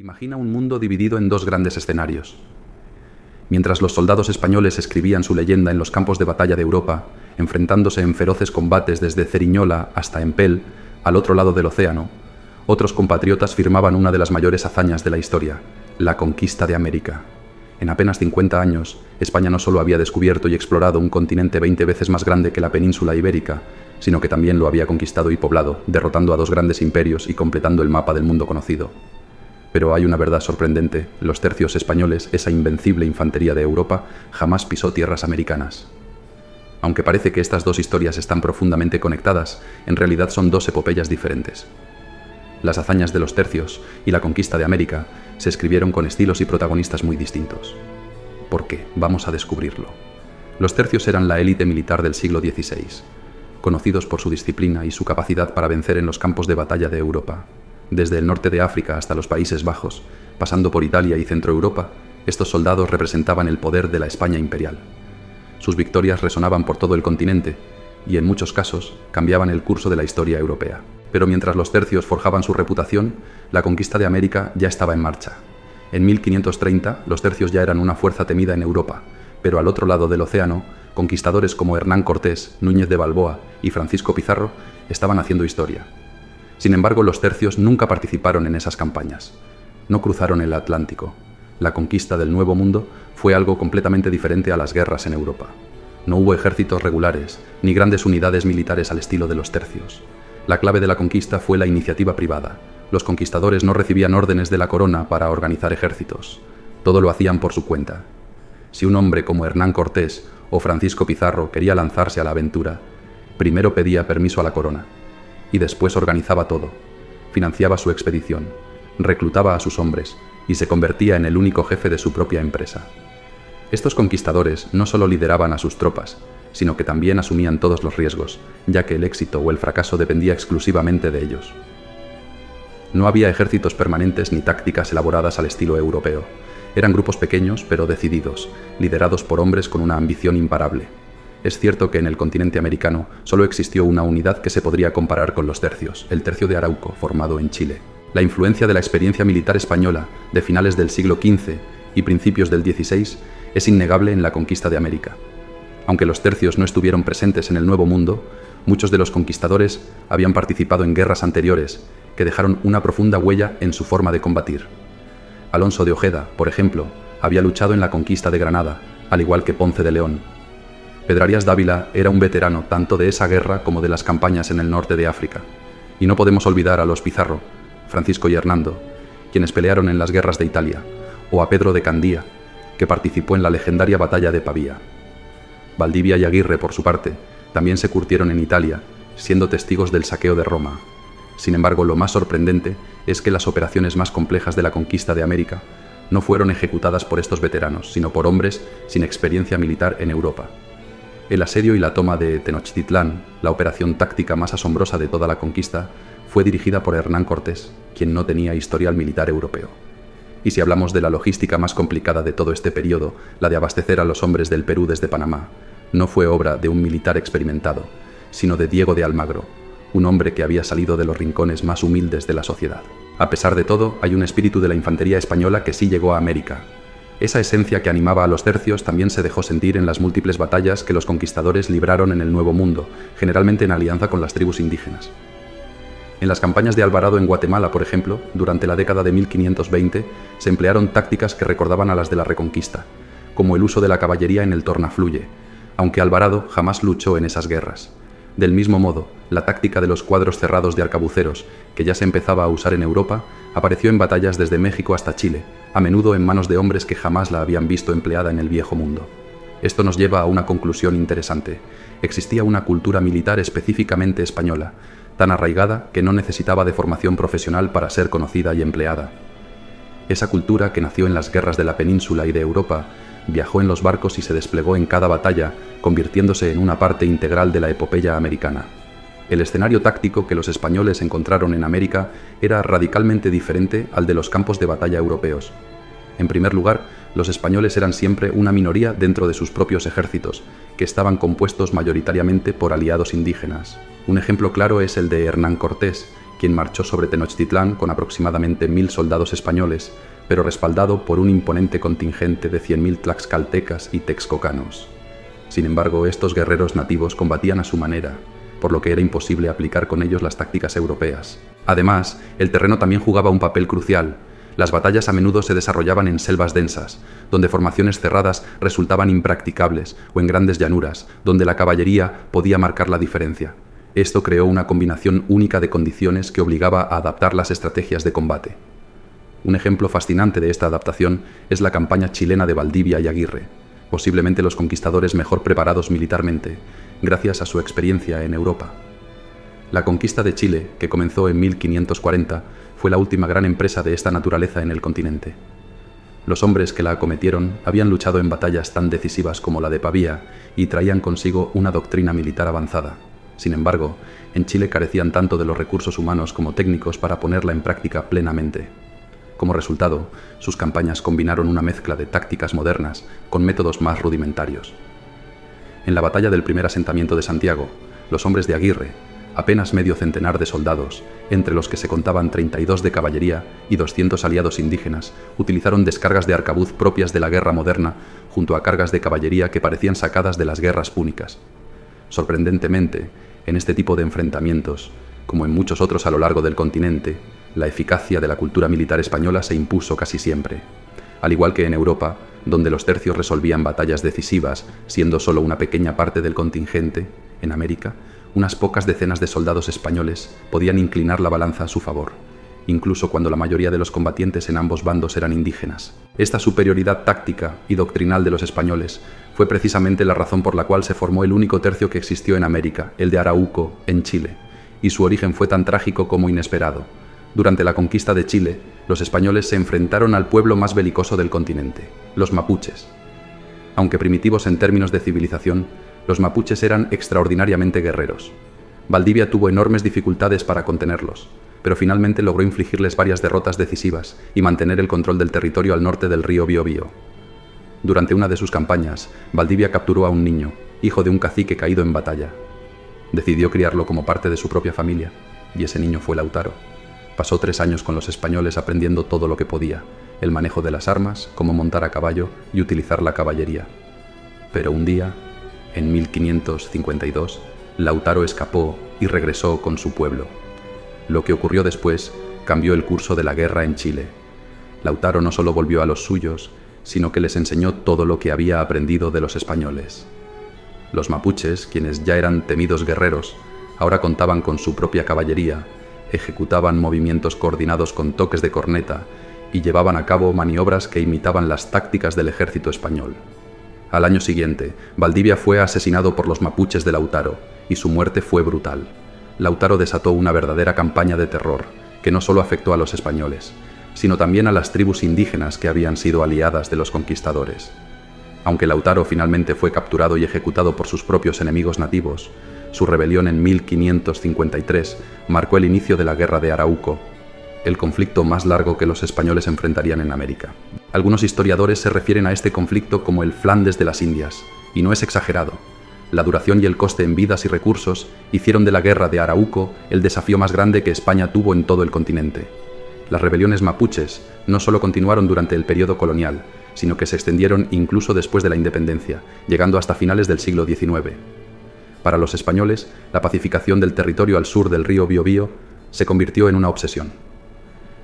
Imagina un mundo dividido en dos grandes escenarios. Mientras los soldados españoles escribían su leyenda en los campos de batalla de Europa, enfrentándose en feroces combates desde Ceriñola hasta Empel, al otro lado del océano, otros compatriotas firmaban una de las mayores hazañas de la historia, la conquista de América. En apenas 50 años, España no solo había descubierto y explorado un continente 20 veces más grande que la península ibérica, sino que también lo había conquistado y poblado, derrotando a dos grandes imperios y completando el mapa del mundo conocido. Pero hay una verdad sorprendente: los tercios españoles, esa invencible infantería de Europa, jamás pisó tierras americanas. Aunque parece que estas dos historias están profundamente conectadas, en realidad son dos epopeyas diferentes. Las hazañas de los tercios y la conquista de América se escribieron con estilos y protagonistas muy distintos. ¿Por qué? Vamos a descubrirlo. Los tercios eran la élite militar del siglo XVI, conocidos por su disciplina y su capacidad para vencer en los campos de batalla de Europa. Desde el norte de África hasta los Países Bajos, pasando por Italia y Centroeuropa, estos soldados representaban el poder de la España imperial. Sus victorias resonaban por todo el continente y, en muchos casos, cambiaban el curso de la historia europea. Pero mientras los tercios forjaban su reputación, la conquista de América ya estaba en marcha. En 1530, los tercios ya eran una fuerza temida en Europa, pero al otro lado del océano, conquistadores como Hernán Cortés, Núñez de Balboa y Francisco Pizarro estaban haciendo historia. Sin embargo, los tercios nunca participaron en esas campañas. No cruzaron el Atlántico. La conquista del Nuevo Mundo fue algo completamente diferente a las guerras en Europa. No hubo ejércitos regulares, ni grandes unidades militares al estilo de los tercios. La clave de la conquista fue la iniciativa privada. Los conquistadores no recibían órdenes de la corona para organizar ejércitos. Todo lo hacían por su cuenta. Si un hombre como Hernán Cortés o Francisco Pizarro quería lanzarse a la aventura, primero pedía permiso a la corona. Y después organizaba todo. Financiaba su expedición, reclutaba a sus hombres y se convertía en el único jefe de su propia empresa. Estos conquistadores no solo lideraban a sus tropas, sino que también asumían todos los riesgos, ya que el éxito o el fracaso dependía exclusivamente de ellos. No había ejércitos permanentes ni tácticas elaboradas al estilo europeo. Eran grupos pequeños pero decididos, liderados por hombres con una ambición imparable. Es cierto que en el continente americano solo existió una unidad que se podría comparar con los tercios, el Tercio de Arauco, formado en Chile. La influencia de la experiencia militar española de finales del siglo XV y principios del XVI es innegable en la conquista de América. Aunque los tercios no estuvieron presentes en el Nuevo Mundo, muchos de los conquistadores habían participado en guerras anteriores que dejaron una profunda huella en su forma de combatir. Alonso de Ojeda, por ejemplo, había luchado en la conquista de Granada, al igual que Ponce de León. Pedrarias Dávila era un veterano tanto de esa guerra como de las campañas en el norte de África. Y no podemos olvidar a los Pizarro, Francisco y Hernando, quienes pelearon en las guerras de Italia, o a Pedro de Candía, que participó en la legendaria batalla de Pavía. Valdivia y Aguirre, por su parte, también se curtieron en Italia, siendo testigos del saqueo de Roma. Sin embargo, lo más sorprendente es que las operaciones más complejas de la conquista de América no fueron ejecutadas por estos veteranos, sino por hombres sin experiencia militar en Europa. El asedio y la toma de Tenochtitlán, la operación táctica más asombrosa de toda la conquista, fue dirigida por Hernán Cortés, quien no tenía historial militar europeo. Y si hablamos de la logística más complicada de todo este periodo, la de abastecer a los hombres del Perú desde Panamá, no fue obra de un militar experimentado, sino de Diego de Almagro, un hombre que había salido de los rincones más humildes de la sociedad. A pesar de todo, hay un espíritu de la infantería española que sí llegó a América. Esa esencia que animaba a los tercios también se dejó sentir en las múltiples batallas que los conquistadores libraron en el Nuevo Mundo, generalmente en alianza con las tribus indígenas. En las campañas de Alvarado en Guatemala, por ejemplo, durante la década de 1520, se emplearon tácticas que recordaban a las de la Reconquista, como el uso de la caballería en el Tornafluye, aunque Alvarado jamás luchó en esas guerras. Del mismo modo, la táctica de los cuadros cerrados de arcabuceros, que ya se empezaba a usar en Europa, apareció en batallas desde México hasta Chile, a menudo en manos de hombres que jamás la habían visto empleada en el Viejo Mundo. Esto nos lleva a una conclusión interesante. Existía una cultura militar específicamente española, tan arraigada que no necesitaba de formación profesional para ser conocida y empleada. Esa cultura, que nació en las guerras de la península y de Europa, viajó en los barcos y se desplegó en cada batalla, convirtiéndose en una parte integral de la epopeya americana. El escenario táctico que los españoles encontraron en América era radicalmente diferente al de los campos de batalla europeos. En primer lugar, los españoles eran siempre una minoría dentro de sus propios ejércitos, que estaban compuestos mayoritariamente por aliados indígenas. Un ejemplo claro es el de Hernán Cortés, quien marchó sobre Tenochtitlán con aproximadamente 1000 soldados españoles, pero respaldado por un imponente contingente de 100.000 tlaxcaltecas y texcocanos. Sin embargo, estos guerreros nativos combatían a su manera, por lo que era imposible aplicar con ellos las tácticas europeas. Además, el terreno también jugaba un papel crucial. Las batallas a menudo se desarrollaban en selvas densas, donde formaciones cerradas resultaban impracticables, o en grandes llanuras, donde la caballería podía marcar la diferencia. Esto creó una combinación única de condiciones que obligaba a adaptar las estrategias de combate. Un ejemplo fascinante de esta adaptación es la campaña chilena de Valdivia y Aguirre, posiblemente los conquistadores mejor preparados militarmente, gracias a su experiencia en Europa. La conquista de Chile, que comenzó en 1540, fue la última gran empresa de esta naturaleza en el continente. Los hombres que la acometieron habían luchado en batallas tan decisivas como la de Pavía y traían consigo una doctrina militar avanzada. Sin embargo, en Chile carecían tanto de los recursos humanos como técnicos para ponerla en práctica plenamente. Como resultado, sus campañas combinaron una mezcla de tácticas modernas con métodos más rudimentarios. En la batalla del primer asentamiento de Santiago, los hombres de Aguirre, apenas medio centenar de soldados, entre los que se contaban 32 de caballería y 200 aliados indígenas, utilizaron descargas de arcabuz propias de la guerra moderna junto a cargas de caballería que parecían sacadas de las guerras púnicas. Sorprendentemente, en este tipo de enfrentamientos, como en muchos otros a lo largo del continente, la eficacia de la cultura militar española se impuso casi siempre. Al igual que en Europa, donde los tercios resolvían batallas decisivas, siendo solo una pequeña parte del contingente, en América, unas pocas decenas de soldados españoles podían inclinar la balanza a su favor, incluso cuando la mayoría de los combatientes en ambos bandos eran indígenas. Esta superioridad táctica y doctrinal de los españoles fue precisamente la razón por la cual se formó el único tercio que existió en América, el de Arauco, en Chile, y su origen fue tan trágico como inesperado. Durante la conquista de Chile, los españoles se enfrentaron al pueblo más belicoso del continente, los mapuches. Aunque primitivos en términos de civilización, los mapuches eran extraordinariamente guerreros. Valdivia tuvo enormes dificultades para contenerlos, pero finalmente logró infligirles varias derrotas decisivas y mantener el control del territorio al norte del río Biobío. Durante una de sus campañas, Valdivia capturó a un niño, hijo de un cacique caído en batalla. Decidió criarlo como parte de su propia familia, y ese niño fue Lautaro. Pasó 3 años con los españoles aprendiendo todo lo que podía, el manejo de las armas, cómo montar a caballo y utilizar la caballería. Pero un día, en 1552, Lautaro escapó y regresó con su pueblo. Lo que ocurrió después cambió el curso de la guerra en Chile. Lautaro no solo volvió a los suyos, sino que les enseñó todo lo que había aprendido de los españoles. Los mapuches, quienes ya eran temidos guerreros, ahora contaban con su propia caballería, ejecutaban movimientos coordinados con toques de corneta y llevaban a cabo maniobras que imitaban las tácticas del ejército español. Al año siguiente, Valdivia fue asesinado por los mapuches de Lautaro, y su muerte fue brutal. Lautaro desató una verdadera campaña de terror, que no solo afectó a los españoles, sino también a las tribus indígenas que habían sido aliadas de los conquistadores. Aunque Lautaro finalmente fue capturado y ejecutado por sus propios enemigos nativos, su rebelión en 1553 marcó el inicio de la Guerra de Arauco, el conflicto más largo que los españoles enfrentarían en América. Algunos historiadores se refieren a este conflicto como el Flandes de las Indias, y no es exagerado. La duración y el coste en vidas y recursos hicieron de la Guerra de Arauco el desafío más grande que España tuvo en todo el continente. Las rebeliones mapuches no solo continuaron durante el periodo colonial, sino que se extendieron incluso después de la independencia, llegando hasta finales del siglo XIX. Para los españoles, la pacificación del territorio al sur del río Biobío se convirtió en una obsesión.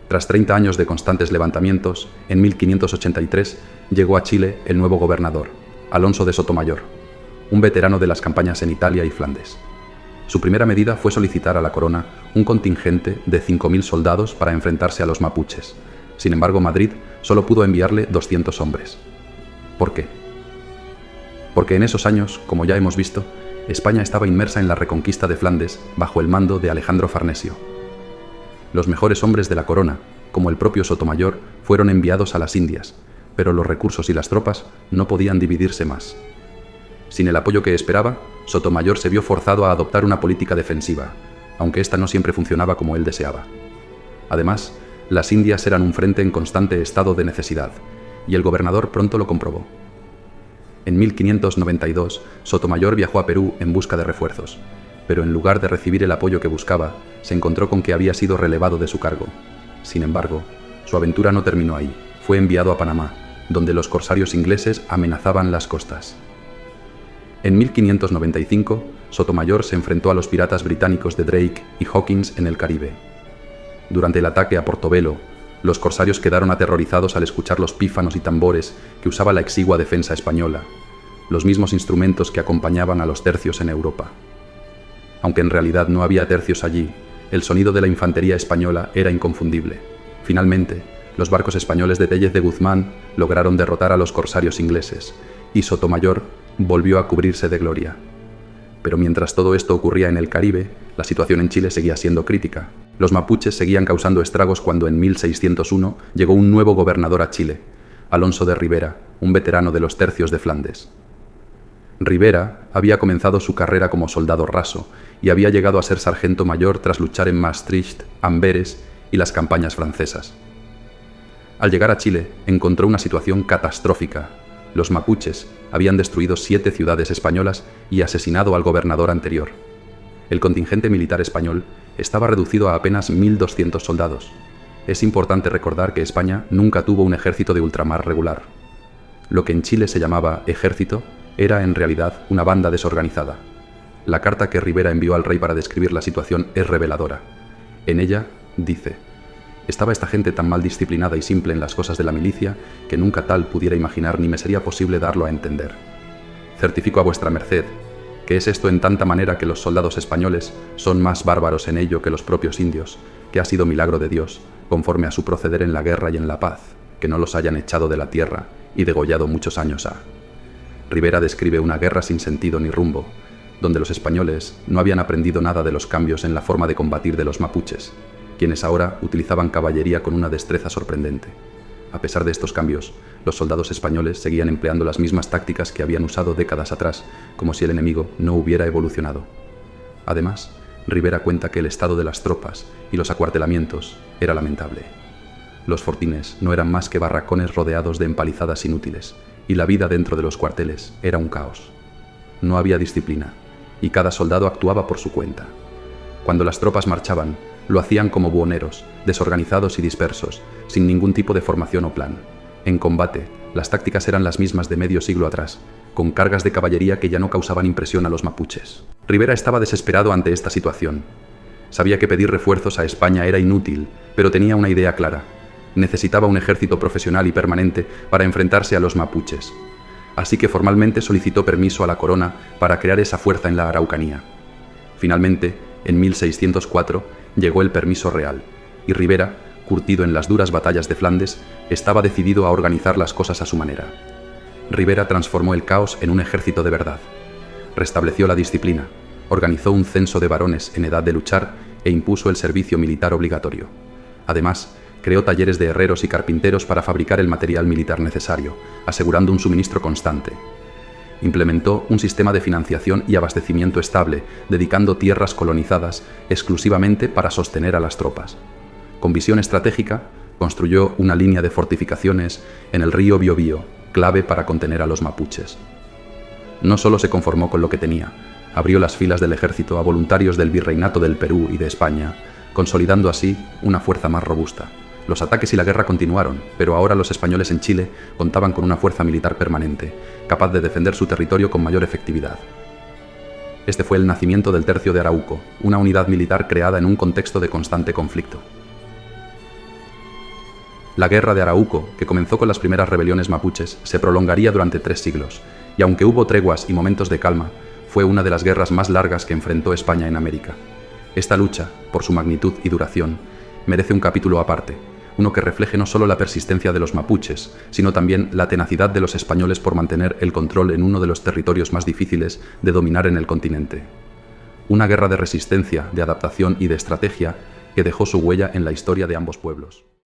Tras 30 años de constantes levantamientos, en 1583 llegó a Chile el nuevo gobernador, Alonso de Sotomayor, un veterano de las campañas en Italia y Flandes. Su primera medida fue solicitar a la corona un contingente de 5.000 soldados para enfrentarse a los mapuches. Sin embargo, Madrid solo pudo enviarle 200 hombres. ¿Por qué? Porque en esos años, como ya hemos visto, España estaba inmersa en la reconquista de Flandes bajo el mando de Alejandro Farnesio. Los mejores hombres de la corona, como el propio Sotomayor, fueron enviados a las Indias, pero los recursos y las tropas no podían dividirse más. Sin el apoyo que esperaba, Sotomayor se vio forzado a adoptar una política defensiva, aunque esta no siempre funcionaba como él deseaba. Además, las Indias eran un frente en constante estado de necesidad, y el gobernador pronto lo comprobó. En 1592, Sotomayor viajó a Perú en busca de refuerzos, pero en lugar de recibir el apoyo que buscaba, se encontró con que había sido relevado de su cargo. Sin embargo, su aventura no terminó ahí. Fue enviado a Panamá, donde los corsarios ingleses amenazaban las costas. En 1595, Sotomayor se enfrentó a los piratas británicos de Drake y Hawkins en el Caribe. Durante el ataque a Portobelo, los corsarios quedaron aterrorizados al escuchar los pífanos y tambores que usaba la exigua defensa española, los mismos instrumentos que acompañaban a los tercios en Europa. Aunque en realidad no había tercios allí, el sonido de la infantería española era inconfundible. Finalmente, los barcos españoles de Tellez de Guzmán lograron derrotar a los corsarios ingleses, y Sotomayor volvió a cubrirse de gloria. Pero mientras todo esto ocurría en el Caribe, la situación en Chile seguía siendo crítica. Los mapuches seguían causando estragos cuando en 1601 llegó un nuevo gobernador a Chile, Alonso de Rivera, un veterano de los tercios de Flandes. Rivera había comenzado su carrera como soldado raso y había llegado a ser sargento mayor tras luchar en Maastricht, Amberes y las campañas francesas. Al llegar a Chile, encontró una situación catastrófica. Los mapuches habían destruido 7 ciudades españolas y asesinado al gobernador anterior. El contingente militar español estaba reducido a apenas 1.200 soldados. Es importante recordar que España nunca tuvo un ejército de ultramar regular. Lo que en Chile se llamaba ejército era en realidad una banda desorganizada. La carta que Rivera envió al rey para describir la situación es reveladora. En ella dice: «Estaba esta gente tan mal disciplinada y simple en las cosas de la milicia que nunca tal pudiera imaginar ni me sería posible darlo a entender. Certifico a vuestra merced que es esto en tanta manera que los soldados españoles son más bárbaros en ello que los propios indios, que ha sido milagro de Dios, conforme a su proceder en la guerra y en la paz, que no los hayan echado de la tierra y degollado muchos años ha». Rivera describe una guerra sin sentido ni rumbo, donde los españoles no habían aprendido nada de los cambios en la forma de combatir de los mapuches, quienes ahora utilizaban caballería con una destreza sorprendente. A pesar de estos cambios, los soldados españoles seguían empleando las mismas tácticas que habían usado décadas atrás, como si el enemigo no hubiera evolucionado. Además, Rivera cuenta que el estado de las tropas y los acuartelamientos era lamentable. Los fortines no eran más que barracones rodeados de empalizadas inútiles, y la vida dentro de los cuarteles era un caos. No había disciplina, y cada soldado actuaba por su cuenta. Cuando las tropas marchaban, lo hacían como buhoneros, desorganizados y dispersos, sin ningún tipo de formación o plan. En combate, las tácticas eran las mismas de medio siglo atrás, con cargas de caballería que ya no causaban impresión a los mapuches. Rivera estaba desesperado ante esta situación. Sabía que pedir refuerzos a España era inútil, pero tenía una idea clara. Necesitaba un ejército profesional y permanente para enfrentarse a los mapuches. Así que formalmente solicitó permiso a la corona para crear esa fuerza en la Araucanía. Finalmente, en 1604, llegó el permiso real, y Rivera, curtido en las duras batallas de Flandes, estaba decidido a organizar las cosas a su manera. Rivera transformó el caos en un ejército de verdad. Restableció la disciplina, organizó un censo de varones en edad de luchar e impuso el servicio militar obligatorio. Además, creó talleres de herreros y carpinteros para fabricar el material militar necesario, asegurando un suministro constante. Implementó un sistema de financiación y abastecimiento estable, dedicando tierras colonizadas exclusivamente para sostener a las tropas. Con visión estratégica, construyó una línea de fortificaciones en el río Biobío, clave para contener a los mapuches. No solo se conformó con lo que tenía, abrió las filas del ejército a voluntarios del Virreinato del Perú y de España, consolidando así una fuerza más robusta. Los ataques y la guerra continuaron, pero ahora los españoles en Chile contaban con una fuerza militar permanente, capaz de defender su territorio con mayor efectividad. Este fue el nacimiento del Tercio de Arauco, una unidad militar creada en un contexto de constante conflicto. La Guerra de Arauco, que comenzó con las primeras rebeliones mapuches, se prolongaría durante 3 siglos, y aunque hubo treguas y momentos de calma, fue una de las guerras más largas que enfrentó España en América. Esta lucha, por su magnitud y duración, merece un capítulo aparte, uno que refleje no solo la persistencia de los mapuches, sino también la tenacidad de los españoles por mantener el control en uno de los territorios más difíciles de dominar en el continente. Una guerra de resistencia, de adaptación y de estrategia que dejó su huella en la historia de ambos pueblos.